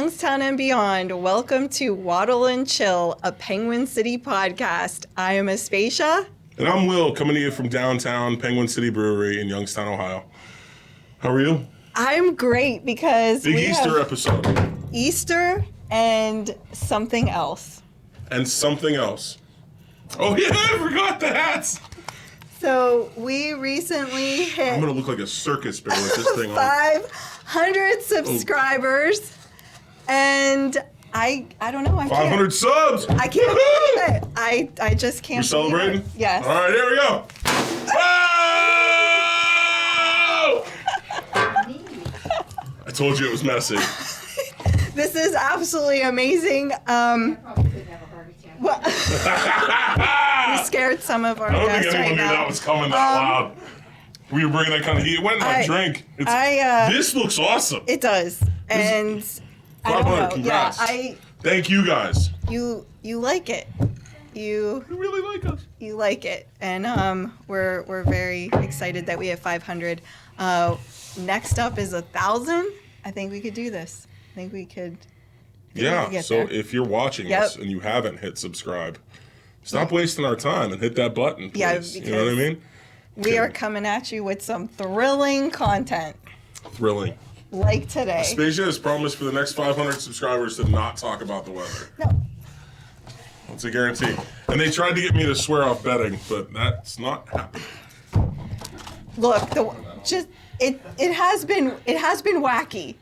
Youngstown and beyond. Welcome to Waddle Chill, a Penguin City podcast. I am Aspasia. And I'm Will, coming to you from downtown Penguin City Brewery in Youngstown, Ohio. How are you? I'm great because Big Easter episode. Easter and something else. And something else. Oh yeah, I forgot the hats. So we recently hit I'm going to look like a circus bear with this thing on. 500 subscribers. And I don't know. 500 subs. I can't believe it. I just can't. We're celebrating? Yes. All right, here we go. Oh! I told you it was messy. This is absolutely amazing. Well, we scared some of our guests. I don't think anyone knew that was coming that loud. We were bringing that kind of heat. It went in my drink. This looks awesome. It does. And I don't know. Congrats. Yeah, Thank you guys. You like it. You really like us. You like it. And we're very excited that we have 500. Next up is 1,000. I think we could do this. I think we could. Yeah, so if you're watching this and you haven't hit subscribe, stop wasting our time and hit that button, please. Yeah, you know what I mean? We are coming at you with some thrilling content. Thrilling. Like today. Aspasia has promised for the next 500 subscribers to not talk about the weather. No. That's a guarantee. And they tried to get me to swear off betting, but that's not happening. Look, it has been wacky.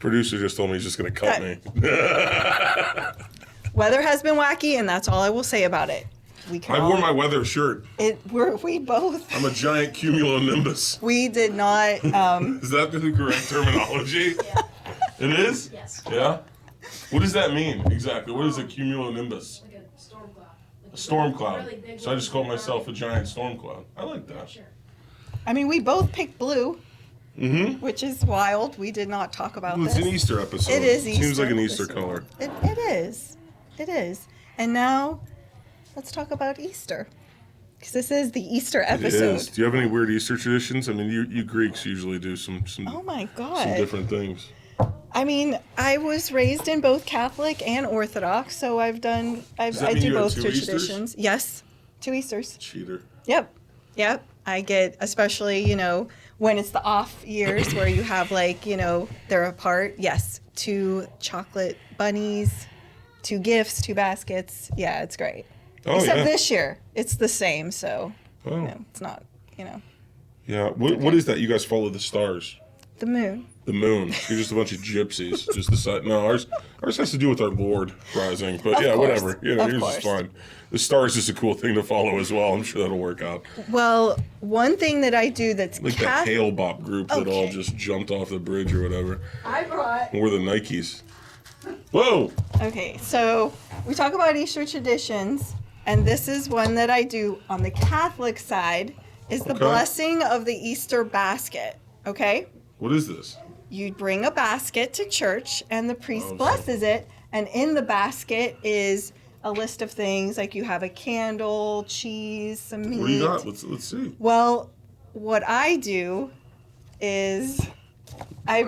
Producer just told me he's just going to cut me. Weather has been wacky, and that's all I will say about it. I wore my weather shirt. We both. I'm a giant cumulonimbus. We did not. Is that the correct terminology? Yeah. It is? Yes. Yeah? What does that mean exactly? What is a cumulonimbus? Like a storm cloud. Like A storm cloud. really big So I just call one. myself a giant storm cloud. I like that. Sure. I mean, we both picked blue. Mm-hmm. Which is wild. We did not talk about It's this. an Easter episode. It is Easter. Seems like an Easter color. It is. It is. And now, let's talk about Easter. Because this is the Easter episode. It is. Do you have any weird Easter traditions? I mean, you Greeks usually do some Oh my God. some different things. I mean, I was raised in both Catholic and Orthodox, so I Does that do mean you have both 2 traditions. Yes, 2 Easters. Cheater. Yep. I get, especially, when it's the off years where you have they're apart. Yes, 2 chocolate bunnies, 2 gifts, 2 baskets. Yeah, it's great. Oh, Except yeah. this year, it's the same, so Oh. it's not, Yeah. What is that? You guys follow the stars. the moon. The moon. You're just a bunch of gypsies. Just decide. No, ours has to do with our Lord rising. But Of yeah, course. whatever. Of Yours course. is fine. The stars is a cool thing to follow as well. I'm sure that'll work out. Well, one thing that I do that's Like the Hail Bop group that all Okay. just jumped off the bridge or whatever. I brought. Or the Nikes. Whoa! Okay, so we talk about Easter traditions, and this is one that I do on the Catholic side, is the Okay. blessing of the Easter basket, okay? What is this? You bring a basket to church, and the priest Oh, so- blesses it, and in the basket is a list of things, like you have a candle, cheese, some meat. What do you got? Let's see. Well, what I do is I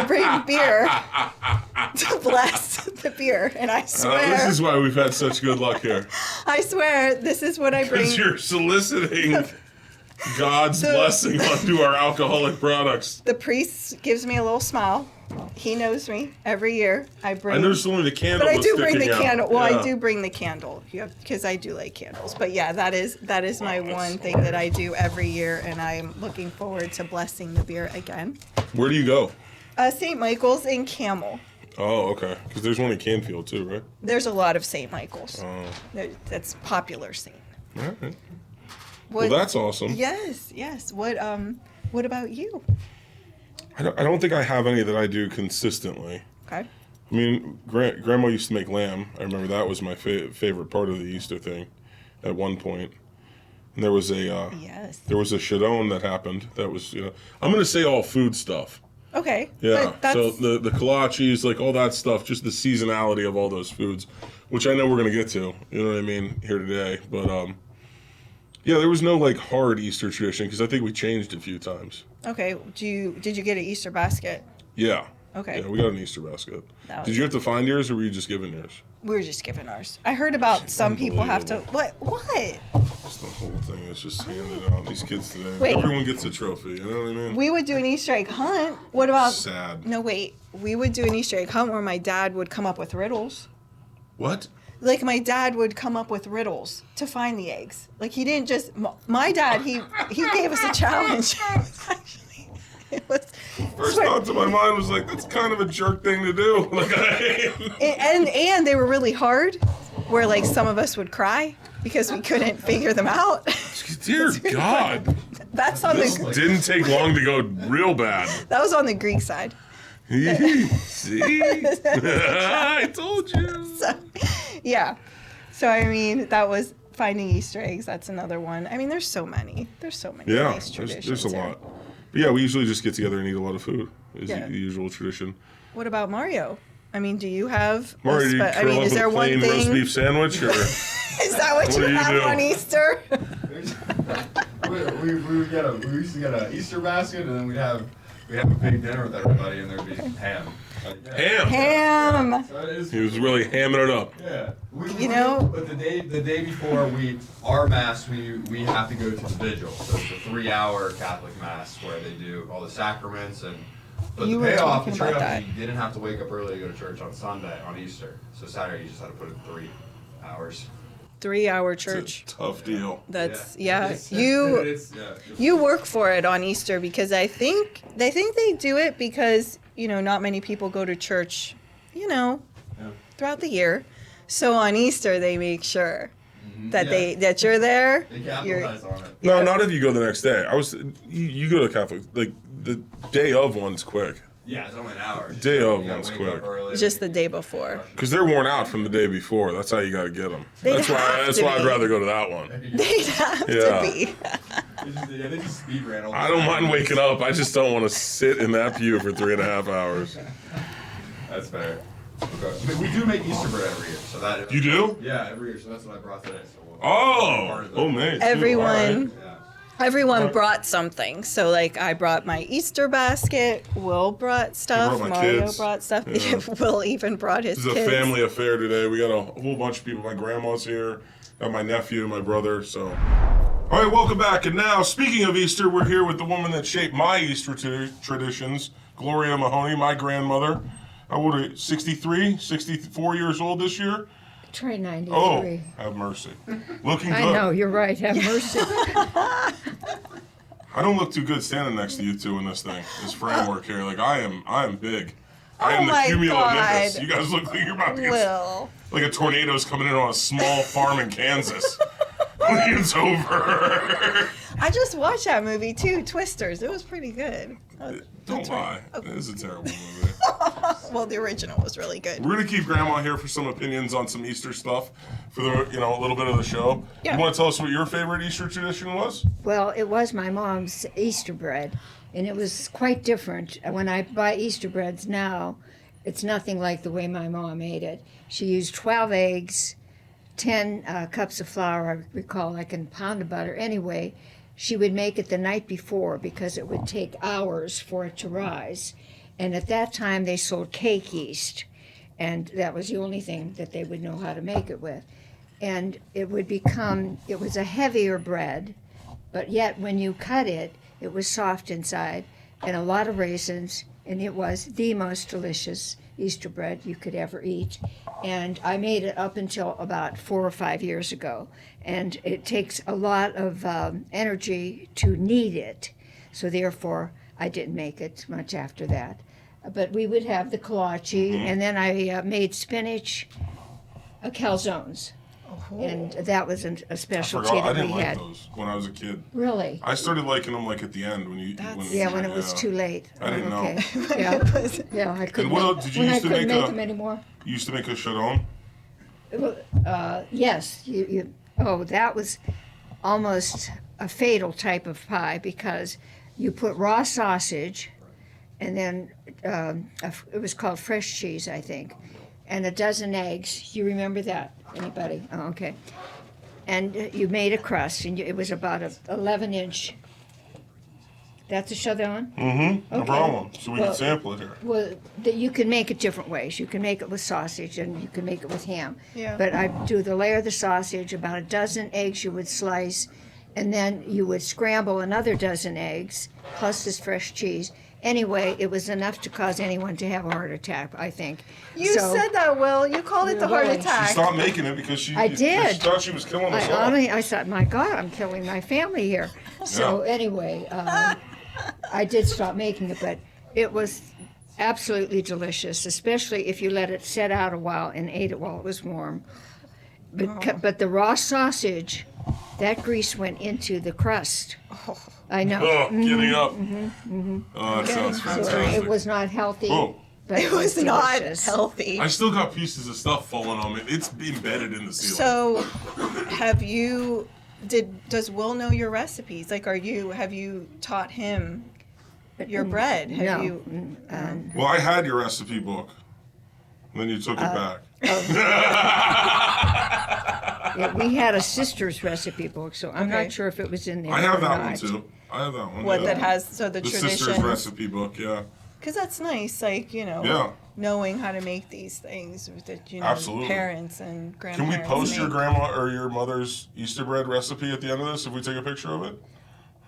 bring beer to bless the beer, and I swear. This is why we've had such good luck here. I swear, this is what I bring. Because you're soliciting God's blessing onto our alcoholic products. The priest gives me a little smile. He knows me every year. I noticed only the candle. But I was do bring the sticking out. candle. Well, Yeah. I do bring the candle, because I do like candles. But yeah, that is my one thing that I do every year, and I'm looking forward to blessing the beer again. Where do you go? St. Michael's in Camel. Oh, okay. Because there's one in Canfield too, right? There's a lot of St. Michael's. Oh. That's popular saint. All right. What, Well, that's awesome. Yes. What about you? I don't think I have any that I do consistently. Okay. I mean, Grandma used to make lamb. I remember that was my favorite part of the Easter thing at one point. And there was a Yes. there was a shadone that happened. That was I'm gonna say all food stuff. Okay. Yeah. But So the kolaches, like all that stuff, just the seasonality of all those foods, which I know we're gonna get to. You know what I mean here today. But yeah, there was no like hard Easter tradition because I think we changed a few times. okay. Did you get an Easter basket? Yeah. Okay. Yeah, we got an Easter basket. That was- Did you have to find yours, or were you just given yours? We were just given ours. I heard about some people have to. What? Just the whole thing is just handed out. These kids today. Wait. Everyone gets a trophy. You know what I mean? We would do an Easter egg hunt. What about? Sad. No, wait. We would do an Easter egg hunt where my dad would come up with riddles. What? Like my dad would come up with riddles to find the eggs. Like he didn't just. My dad, he gave us a challenge. Actually, it was. First thought to my mind was like, that's kind of a jerk thing to do. Like, and they were really hard, where like some of us would cry because we couldn't figure them out. Dear God. That's on This the. didn't take long to go real bad. That was on the Greek side. See? I told you. Yeah. So I mean, that was finding Easter eggs. That's another one. I mean, there's so many. There's so many Yeah, nice traditions. there's a here. lot. But yeah, we usually just get together and eat a lot of food. Is Yeah. the usual tradition. What about Mario? I mean, do you have? Mario, do you I curl mean, up is with there a plain one roast thing? beef sandwich, or Is that what What you do you have do? on Easter? We used to get an Easter basket, and then we'd have a big dinner with everybody, and there'd be ham. ham? Ham. So it is, He was really hamming it up. yeah. You know- But the day before our mass, we have to go to the vigil. So it's a 3-hour Catholic mass where they do all the sacraments and. But You the were payoff, talking the about trade-off, that. is you didn't have to wake up early to go to church on Sunday, on Easter. So Saturday you just had to put in 3 hours. 3-hour It's church. a tough deal. That's It's- You it's- yeah. you work for it on Easter because I think they do it because not many people go to church, Yeah. throughout the year. So on Easter they make sure that Yeah. that you're there. They You're, capitalize on it. No, not if you go the next day. You go to Catholic, like the day of one's quick. Yeah, it's only an hour. Day of You gotta one's wake quick. up early. just the day before. Because they're worn out from the day before. That's how you got to get them. They'd That's have to why I'd be. rather go to that one. They'd have Yeah. to be. They just speed ran all the I don't time. mind waking up. I just don't want to sit in that pew for 3.5 hours. That's fair. Okay. But we do make Easter bread every year, so that. You do? Yeah, every year. So that's what I brought today. So we'll, Oh, man. Everyone. Yeah. Everyone brought something. So, like, I brought my Easter basket. Will brought stuff. brought my Mario kids. brought stuff. Yeah. Will even brought his This is kids. a family affair today. We got a whole bunch of people. My grandma's here, got my nephew, my brother. So, all right, welcome back. And now, speaking of Easter, we're here with the woman that shaped my Easter traditions, Gloria Mahoney, my grandmother. How old are you? 63, 64 years old this year. Try 93. Oh, have mercy. Looking good. I know, you're right. Have mercy. I don't look too good standing next to you two in this thing, this framework here. Like I am big. I am the my cumulonimbus. God. You guys look like you're about to get Will. like a tornado's coming in on a small farm in Kansas. It's over. I just watched that movie too, Twisters. It was pretty good. Don't lie. Okay. It is a terrible movie. Well, the original was really good. We're gonna keep Grandma here for some opinions on some Easter stuff for the a little bit of the show. Yeah. You want to tell us what your favorite Easter tradition was? Well, it was my mom's Easter bread, and it was quite different. When I buy Easter breads now, it's nothing like the way my mom made it. She used 12 eggs, 10 cups of flour, I recall, like a pound of butter. Anyway, she would make it the night before because it would take hours for it to rise. And at that time, they sold cake yeast, and that was the only thing that they would know how to make it with. And it was a heavier bread, but yet when you cut it, it was soft inside, and a lot of raisins, and it was the most delicious Easter bread you could ever eat. And I made it up until about 4 or 5 years ago, and it takes a lot of energy to knead it, so therefore I didn't make it much after that. But we would have the kolache, and then I made spinach calzones, and that was a I specialty forgot. I that we didn't like had. those when I was a kid. Really? I started liking them like at the end when you. Yeah, when it was too late. I didn't know. Okay. Yeah, It was- yeah, I couldn't. what else- did you when used I to couldn't make make a- them anymore. You used to make a chardon. Yes, that was almost a fatal type of pie because you put raw sausage, and then it was called fresh cheese, I think, and a dozen eggs. You remember that? Anybody? Oh, okay. And you made a crust, and it was about a 11-inch That's a chaudon? Mm-hmm. No Okay. problem. So we Well- can sample it here. Well, you can make it different ways. You can make it with sausage and you can make it with ham. Yeah. But I do the layer of the sausage, about a dozen eggs you would slice, and then you would scramble another dozen eggs, plus this fresh cheese. Anyway, it was enough to cause anyone to have a heart attack, I think. You So, said that, Will. You called it the heart Really? She attack. stopped making it because I did. she thought she was killing us all. I thought, my God, I'm killing my family here. So anyway, I did stop making it, but it was absolutely delicious, especially if you let it set out a while and ate it while it was warm. But the raw sausage, that grease went into the crust. I know. Oh, getting up. Oh, that sounds So fantastic. it was not healthy, Whoa. but It was not delicious. healthy. I still got pieces of stuff falling on me. It's embedded in the ceiling. So, does Will know your recipes? Like, have you taught him your bread? Have No. you? Well, I had your recipe book. And then you took it back. Yeah, we had a sister's recipe book, so I'm Okay. not sure if it was in there. I have or that one not. too. I have that one. What yeah. that has the the sister's tradition? recipe book, yeah. Because that's nice, like Yeah. knowing how to make these things that Absolutely. parents and Can grandparents. we post your make. grandma or your mother's Easter bread recipe at the end of this if we take a picture of it?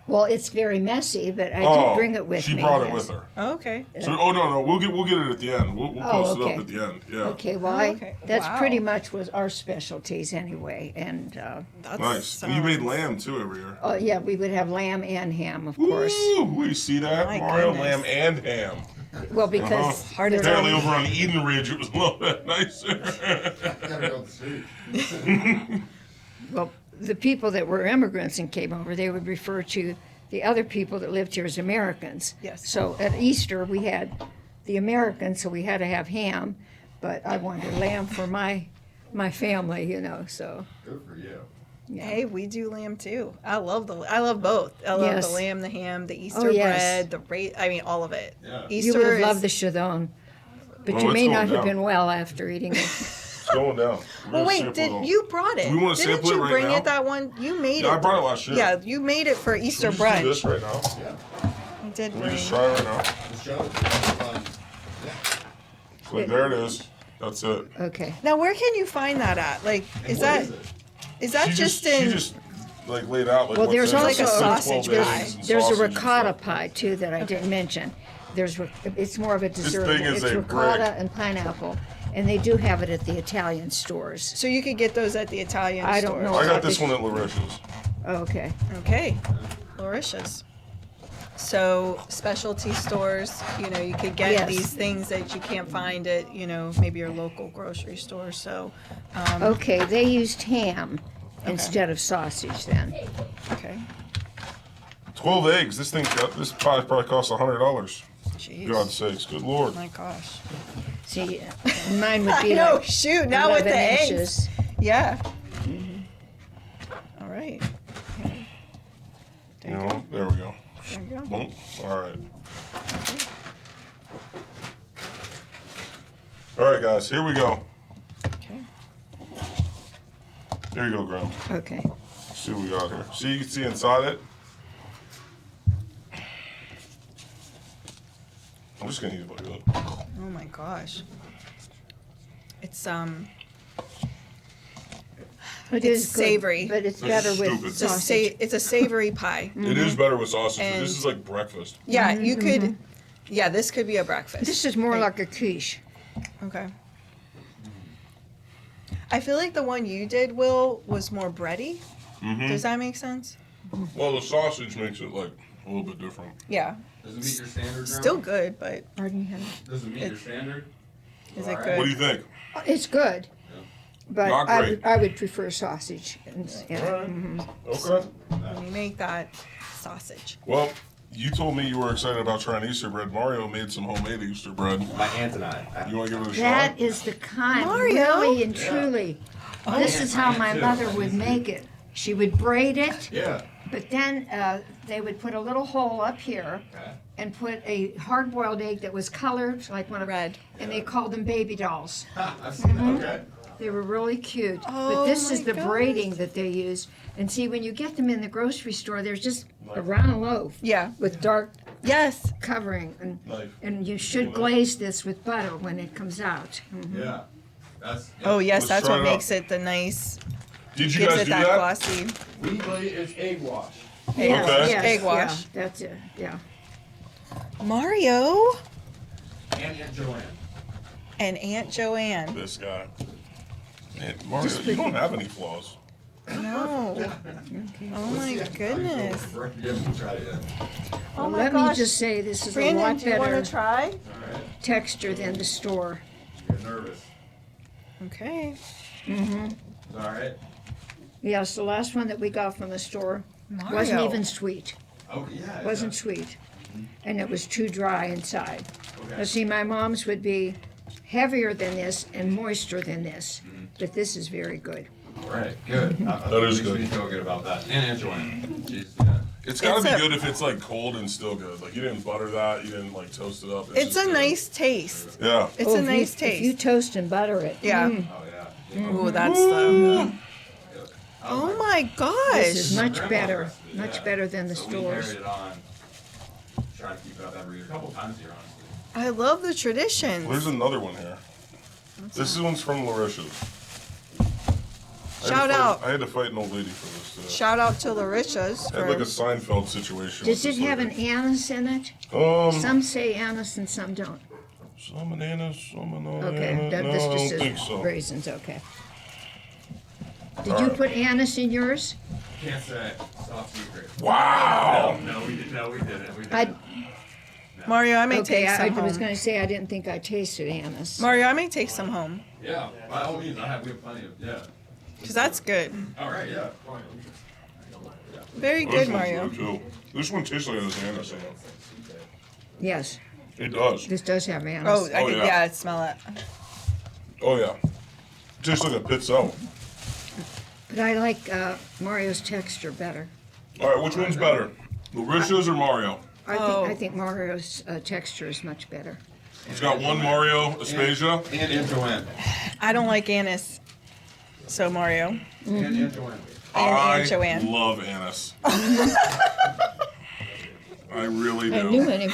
Well, it's very messy, but I Oh, did bring it with she me. brought it yes. with her. Oh, okay. So, no, we'll get it at the end. We'll Oh, post it okay. up at the end. Yeah. Okay, well, Oh, okay. that's Wow. pretty much was our specialties anyway, and That's Nice. And you made lamb too every year. yeah, we would have lamb and ham, of course. Woo! We see that, My Mario. goodness. Lamb and ham. Well, because Heart they're- Apparently over on Eden Ridge it was a little bit nicer. Gotta go to the street. well, the people that were immigrants and came over, they would refer to the other people that lived here as Americans. Yes. So at Easter we had the Americans, so we had to have ham, but I wanted lamb for my family, so. Good for you. Hey, we do lamb too. I love both. I love Yes. the lamb, the ham, the Easter yes. bread, I mean all of it. Yeah. You Easter would have is loved the chaudon, but Oh, you it's may going not have down. been well after eating it. It's going down. We're Well, gonna wait, sample it all. you brought it? Do we wanna Didn't sample it you right bring now? it that one? You made Yeah, it. I brought it last year. Yeah, you made it for Easter Can we just do this brunch. right now? Yeah. I did Can we bring. just try it right now? The show. Like, there it is. That's it. Okay. Now, where can you find that at? Like, is that it? in? She just like laid out like Well, what's there's in it. also It's a 12 sausage eggs pie. and There's a sausage and ricotta stuff. pie too that I didn't mention. It's more of a dessert. thing is It's a ricotta brick. and pineapple, and they do have it at the Italian stores. So you could get those at the Italian I don't stores. know. I got this one at Laricious. Oh, okay. Okay, Lauritia's. So specialty stores, you could get Yes. these things that you can't find at, maybe your local grocery store. So, Okay, they used ham instead of sausage then. okay. 12 eggs. This pie probably costs $100. Jeez. God's sakes, good lord. My gosh. See, mine would I be know. like Shoot. Now with 11 the eggs. inches. Yeah. All right. There you go. There we go. There you go. Boom. All right. All right, guys. Here we go. Okay. There you go, Graham. Okay. Let's see what we got here. See, you can see inside it. I'm just gonna use my gun. Oh my gosh. It's It It's is good, savory. but it's This better is with stupid. it's a sausage. it's a savory pie. It is better with sausage, but And- this is like breakfast. Yeah, you could. Yeah, this could be a breakfast. This is more like a quiche. Okay. I feel like the one you did, Will, was more bready. Does that make sense? Well, the sausage makes it like a little bit different. Yeah. Does it meet your standard? Still good, but Pardon me, honey. Does it meet your standard? is it Alright. good? What do you think? It's good, but Not I great. would, I would prefer sausage. Yeah. All right. Okay. When you make that sausage. Well, you told me you were excited about trying Easter bread. Mario made some homemade Easter bread. My aunt and I. You want to give it a That shot? is the kind, Mario? really and truly. This is how my mother would make it. She would braid it, Yeah. but then they would put a little hole up here Okay. and put a hard-boiled egg that was colored like one of Red. and they called them baby dolls. I've seen that. Okay. They were really cute. Oh, But this my is the gosh. braiding that they use. And see, when you get them in the grocery store, there's just a round loaf Yeah. with dark Yes. covering. Knife. And you should glaze this with butter when it comes out. Yeah. That's. Oh yes, Let's that's try what it out. makes it the nice. Did you Gives guys it do that that? glossy. We glaze it's egg wash. Yes, Okay. yes, Egg wash. Yeah, that's it, yeah. Mario And Aunt Joanne. and Aunt Joanne. This guy. Man, Mario, you don't have any flaws. No. Oh my goodness. You haven't tried it yet. Oh Well, my let gosh. me just say, this is a Brandon, lot do you want better to try? All right. texture than the store. You're nervous. Okay. Is that all right? Yes, the last one that we got from the store wasn't Mario. even sweet. Oh yeah. Wasn't sweet. And it was too dry inside. Okay. Now, see, my mom's would be heavier than this and moister than this, but this is very good. All right. Good. That is good. We feel good about that. And Aunt Joanne. She's yeah. It's gotta It's be a- good if it's like cold and still good. Like you didn't butter that, you didn't like toast it up. It's just a good. nice taste. Yeah. It's Oh, a if you- nice If you taste. toast and butter it. Yeah. Oh yeah. Ooh, that's the. Oh my This is gosh. much Grandma's better, recipe, much yeah. better than the So we stores. carried it on. Try to keep it up every year. A couple times a year, honestly. I love the There's traditions. another one here. This one's from Larisha's. Shout out. I had to fight an old lady for this today. Shout out to Larisha's I had like a for. Seinfeld situation. Does with it this have an lady. anise in it? Some Some say anise and some don't. bananas, some bananas. Okay, that, no, this I just don't think says so. raisins, okay. Did All you right. put anise in yours? Can't say. Soft secret. Wow. No, we didn't. No, we didn't. We didn't. I, Mario, I may okay, take I some was home. gonna say, I didn't think I tasted anise. Mario, I may take some home. Yeah. By all means, we have plenty of. Yeah. Because that's good. All right. Yeah. Very This good, one's Mario. good, too. This one tastes like it has anise in it. Yes, It does. this does have anise. Oh, I Oh, can, yeah. yeah, I smell it. Oh yeah. It tastes like it pits out. But I like Mario's texture better. All right, which one's better? Larisha's or Mario? Oh. I think Mario's texture is much better. It's got one Mario Aspasia. And Aunt Joanne. I don't like anise. So, Mario. And Aunt Joanne. And I Aunt Joanne. love anise. I really I do. knew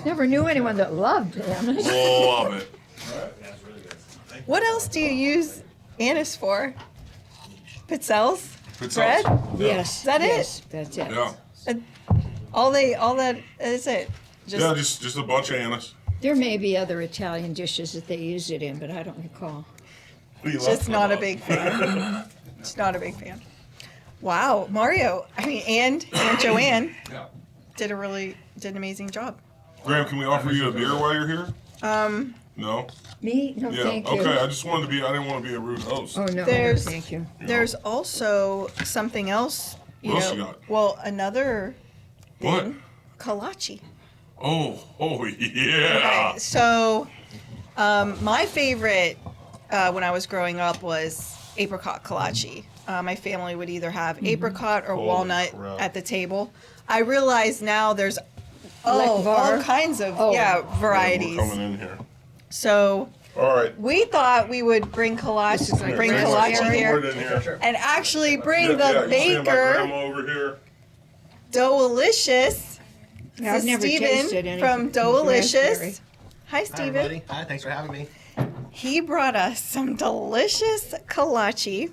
never knew anyone that loved anise. Love it. What else do you use anise for? Pizzelles? It Bread? sounds- Yeah. Yes. Is that it? yes, that's it. Yeah. All that is it. Yeah, just a bunch of anise. There may be other Italian dishes that they use it in, but I don't recall. Just not a big fan. Just not a big fan. Wow, Mario. I mean, and Aunt Joanne Yeah. did an amazing job. Graham, can we offer you a beer while you're here? No? Me? No, Yeah. thank you. Okay, I didn't want to be a rude host. Oh, no, There's- thank you. There's also something else. What else you got? Well, another What? thing, kolache. Oh, yeah. Okay, so my favorite when I was growing up was apricot kolache. My family would either have apricot or Holy walnut crap. at the table. I realize now there's Like all var? kinds of Oh. yeah We're varieties. coming in here. So All right. we thought we would bring This is like bring raspberry. kolache Pour here it in here. and actually bring Yeah, the you stand by baker Grandma over here. Doughlicious. Yeah, I've never tasted Steven anything from with raspberry. Doughlicious. Hi, Hi, Steven. everybody. Hi, thanks for having me. He brought us some delicious kolache.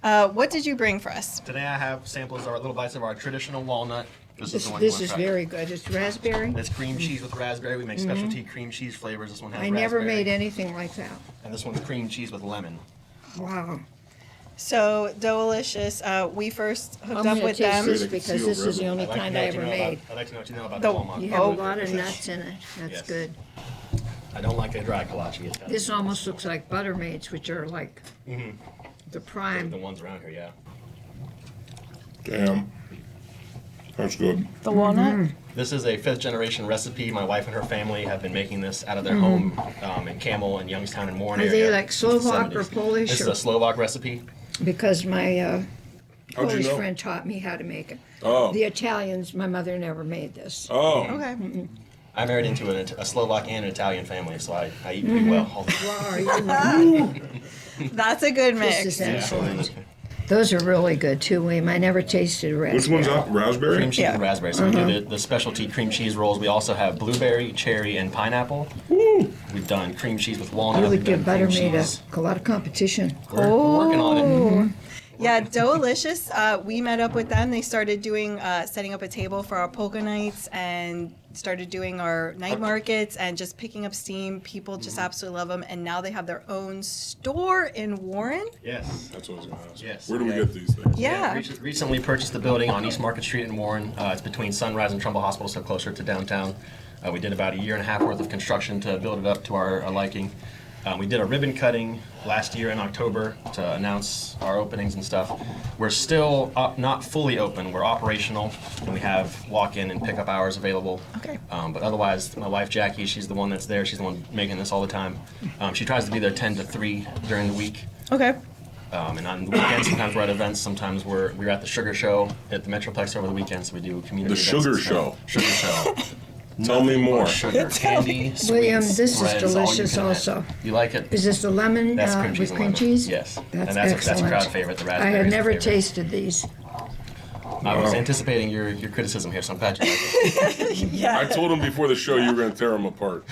What did you bring for us? Today I have samples of our little bites of our traditional walnut. This is the one This you is want to try. very good. It's raspberry. It's cream cheese with raspberry. We make specialty cream cheese flavors. This one has I never raspberry. made anything like that. And this one's cream cheese with lemon. Wow. So Doughlicious, we first I'm hooked going up to with taste them. this because this is the only I'd like to kind know I what you ever know about- made. I'd like to know what you know about The- the Walmart. You have Oh. a lot of nuts in it. That's Yes. good. I don't like a dry kolache. It's got This almost looks like buttermaids, which are like the the prime. ones around here, yeah. Damn. That's good. The walnut. This is a 5th generation recipe. My wife and her family have been making this out of their home in Camel and Youngstown and Warren Are area. they like since the Slovak or 70s. Polish This is or- a Slovak recipe. Because my How'd you Polish know? friend taught me how to make it. Oh. The Italians, my mother never made this. Oh. Okay. I married into a Slovak and an Italian family, so I eat pretty well. All the That's a good This mix. is excellent. Those are really good too, William. I never tasted a raspberry. Which one's up? Raspberry? cream cheese Yeah. and raspberry. So we do the specialty cream cheese rolls. We also have blueberry, cherry, and pineapple. Woo. We've done cream cheese with walnut. You would We've done give butter cream made cheese. a lot of competition. We're working on it. Yeah, Doughlicious. We met up with them. They started doing setting up a table for our polka nights and started doing our night markets and just picking up steam. People just absolutely love them. And now they have their own store in Warren. Yes. That's what I was going to ask. Yes. Where do we get these things? Yeah. Recently purchased the building on East Market Street in Warren. It's between Sunrise and Trumbull Hospital, so closer to downtown. We did about a year and a half worth of construction to build it up to our liking. We did a ribbon cutting last year in October to announce our openings and stuff. We're still not fully open. We're operational, and we have walk-in and pickup hours available. Okay. But otherwise, my wife Jackie, she's the one that's there. She's the one making this all the time. She tries to be there 10 to 3 during the week. Okay. And on the weekends, sometimes we're at events. Sometimes we're at the Sugar Show at the Metroplex over the weekends. So we do community The events Sugar and stuff. Show. Sugar Show. Tell me more. Sugar, candy, William, sweets, this is breads, all you delicious can also. have. You like it? Is this the lemon That's cream cheese with and cream lemon. cheese? Yes. That's And that's a excellent. crowd favorite. The I raspberry. had is the never favorite. tasted these. I was anticipating your criticism here, so I'm glad you like it. I told him before the show you were going to tear them apart.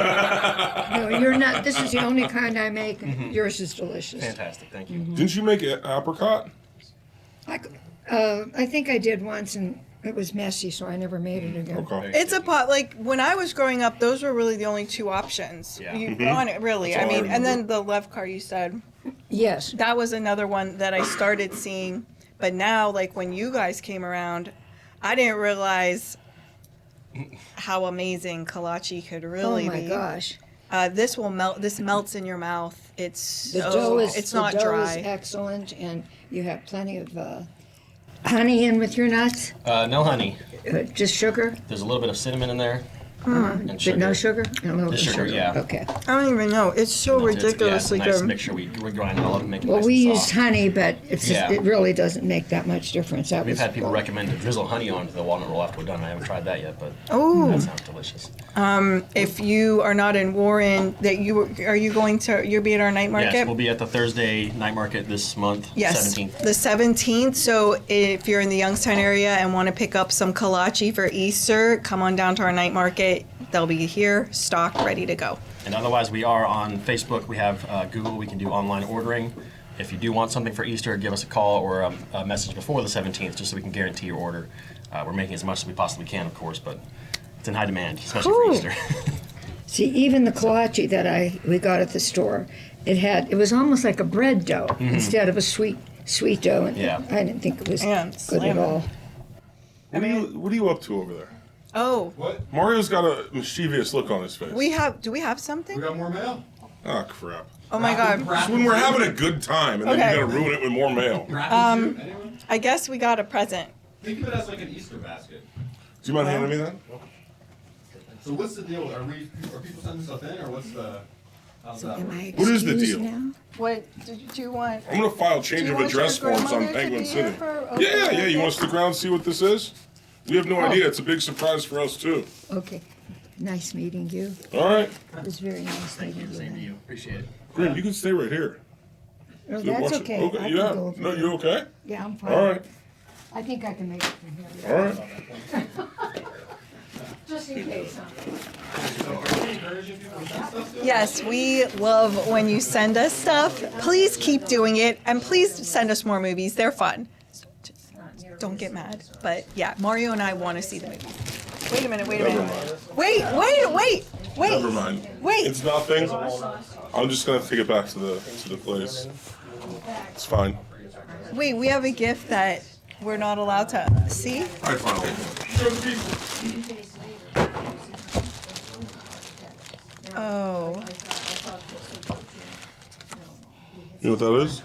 No, you're not. This is the only kind I make. Yours is delicious. Fantastic. Thank you. Didn't you make an apricot? I think I did once, and it was messy, so I never made it again. Okay. It's a pot. Like when I was growing up, those were really the only two options. Yeah. You on it really. That's I all I mean, and then remember. the Levkar you said. Yes. That was another one that I started seeing. But now, like when you guys came around, I didn't realize how amazing kolache could Oh really my be. gosh. This will melt. This melts in your mouth. It's The so, dough is it's the not dough dry. is excellent, and you have plenty of honey in with your nuts. No honey. Just sugar, There's a little bit of cinnamon in there. And but no sugar. A little bit Just of sugar, yeah. Okay. I don't even know. It's so ridiculously It's a nice good. mixture. We're grinding all of it, making it Well, nice we and used soft. honey, but it's Yeah. it really doesn't make that much difference. That We've was had people recommend to drizzle honey onto the walnut roll after we're done. I haven't tried that yet, but Oh. that sounds delicious. If you are not in Warren, you're going to you'll be at our night market. Yes, we'll be at the Thursday night market this month, Yes, 17th. the 17th. So if you're in the Youngstown area and want to pick up some kolache for Easter, come on down to our night market. They'll be here, stocked, ready to go. And otherwise, we are on Facebook. We have Google. We can do online ordering. If you do want something for Easter, give us a call or a message before the 17th, just so we can guarantee your order. We're making as much as we possibly can, of course, but it's in high demand, especially Cool. for Easter. See, even the kolache that we got at the store, it was almost like a bread dough instead of a sweet dough. And Yeah. I didn't think it was And good at slamming. all. What are you up to over there? Oh, What? Mario's got a mischievous look on his face. do we have We something? got more mail. Oh, crap. Oh my God. It's when we're having a good time, and then Okay. you gotta ruin it with more mail. Anyone? I guess we got a present. Think of it as like an Easter basket. Do you mind handing me that? So what's the deal? Are people sending stuff in, or what's the? How's that Am work? I What is the excused deal? now? What do you want? I'm gonna file change Do you of want your address forms on grandmother to Penguin be here City. for- Yeah, okay. you want to stick around and see what this is? We have no idea. It's a big surprise for us, too. Okay. Nice meeting you. All right. It was very nice meeting you. Same to you. Appreciate it. Grim, you can stay right here. No, Watch that's it. okay. I can yeah. go over No, there. you okay? Yeah, I'm fine. All right. I think I can make it from here. All right. Just in case. So are you encouraging people to send stuff to us? Yes, we love when you send us stuff. Please keep doing it, and please send us more movies. They're fun. Just don't get mad. But yeah, Mario and I want to see the movies. Wait a minute. Never mind. Wait. Never mind. Wait. It's nothing. I'm just gonna take it back to the place. It's fine. Wait, we have a gift that we're not allowed to see. I found it. Oh. You know what that is?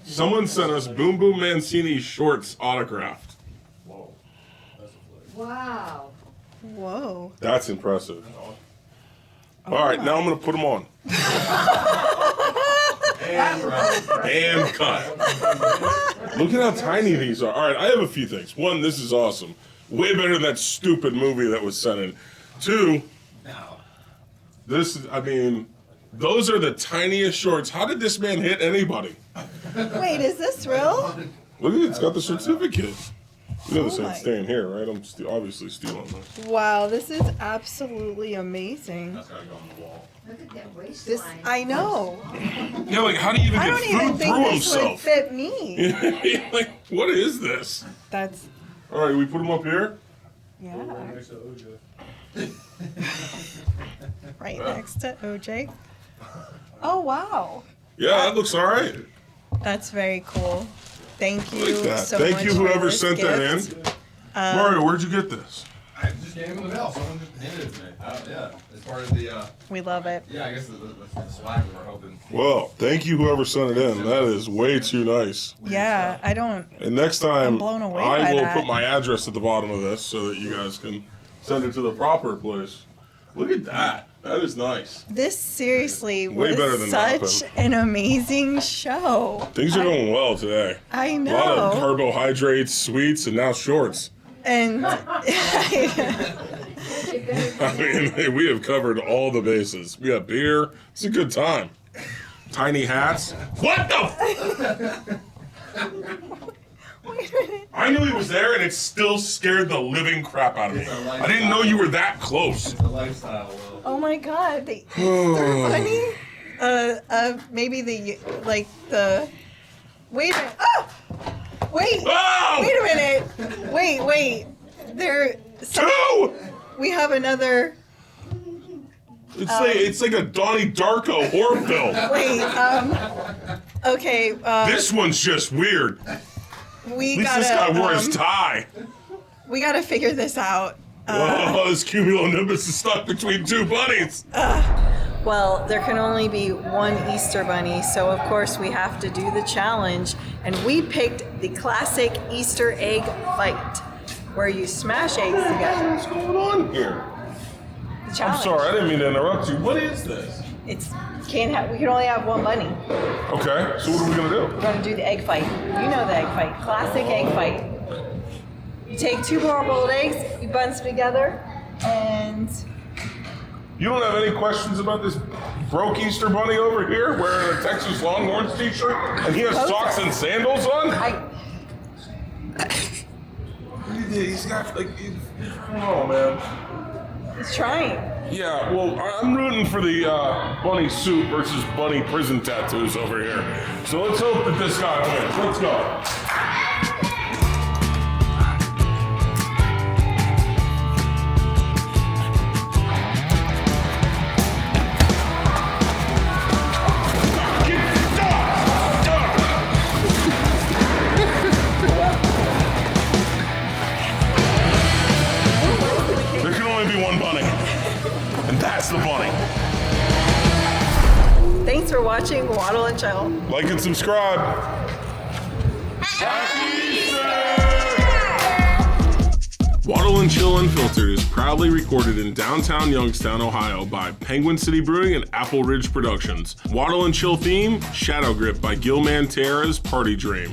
Someone sent us Boom Boom Mancini shorts autographed. Wow. Whoa. That's impressive. All right, now I'm gonna put them on. Hand cut. Look at how tiny these are. All right, I have a few things. One, this is awesome. Way better than that stupid movie that was sent in. Two, this is, I mean, those are the tiniest shorts. How did this man hit anybody? Wait, is this real? Look at it, it's got the certificate. You know this Oh ain't my. staying here, right? I'm obviously stealing this. Wow, this is absolutely amazing. That's gotta go on the wall. Look at that This, waistline. I know. Yeah, like, how do you even I get don't even food think through this would himself? fit me. Like, what is this? That's, All right, we put him up here. yeah. Right next to OJ. Oh, wow. Yeah, that looks all right. That's very cool. Thank you Like that. so Thank much you, for whoever this sent gift. that in. Mario, where'd you get this? I just gave him in the mail. Someone just handed it to me. Yeah, as part of the, We love it. yeah, I guess the swag we were hoping. Well, thank you, whoever sent it in. That is way too nice. Yeah, I don't. And next time, I'm blown away I by will that. put my address at the bottom of this so that you guys can send it to the proper place. Look at that. That is nice. This seriously Way was better than such an amazing show. Things are going well today. I A lot of know. carbohydrates, sweets, and now shorts. And I mean, we have covered all the bases. We got beer. It's a good time. Tiny hats. What the? wait a minute. I knew he was there, and it still scared the living crap out of me. I didn't know you were that close. The lifestyle, Will. Oh my God, the Easter bunny. Maybe the Wait a minute. Oh! Wait. Oh! Wait a minute. Wait. There. Two! We have another. It's like a Donnie Darko horror film. Wait. Okay. This one's just weird. We At least gotta. this guy wore his tie. We gotta figure this out. Oh, this cumulonimbus is stuck between two bunnies. Well, there can only be one Easter bunny, so of course we have to do the challenge. And we picked the classic Easter egg fight, where you smash eggs together. What's going on here? The challenge. I'm sorry, I didn't mean to interrupt you. What is this? We can only have one bunny. Okay, so what are we gonna do? We're gonna do the egg fight. You know the egg fight, classic egg fight. You take two hard-boiled eggs, you bunch them together, and You don't have any questions about this broke Easter bunny over here wearing a Texas Longhorns t-shirt and he has socks and sandals on? He's got like, oh man. he's trying. Yeah, well, I'm rooting for the bunny suit versus bunny prison tattoos over here. So let's hope that this guy wins. Let's go. There can only be one bunny, and that's the bunny. Thanks for watching Waddle and Chill. Like and subscribe. Happy Easter! Waddle and Chill Unfiltered is proudly recorded in downtown Youngstown, Ohio by Penguin City Brewing and Appleridge Productions. Waddle and Chill theme, Shadow Grip by Gilman Terra's Party Dream.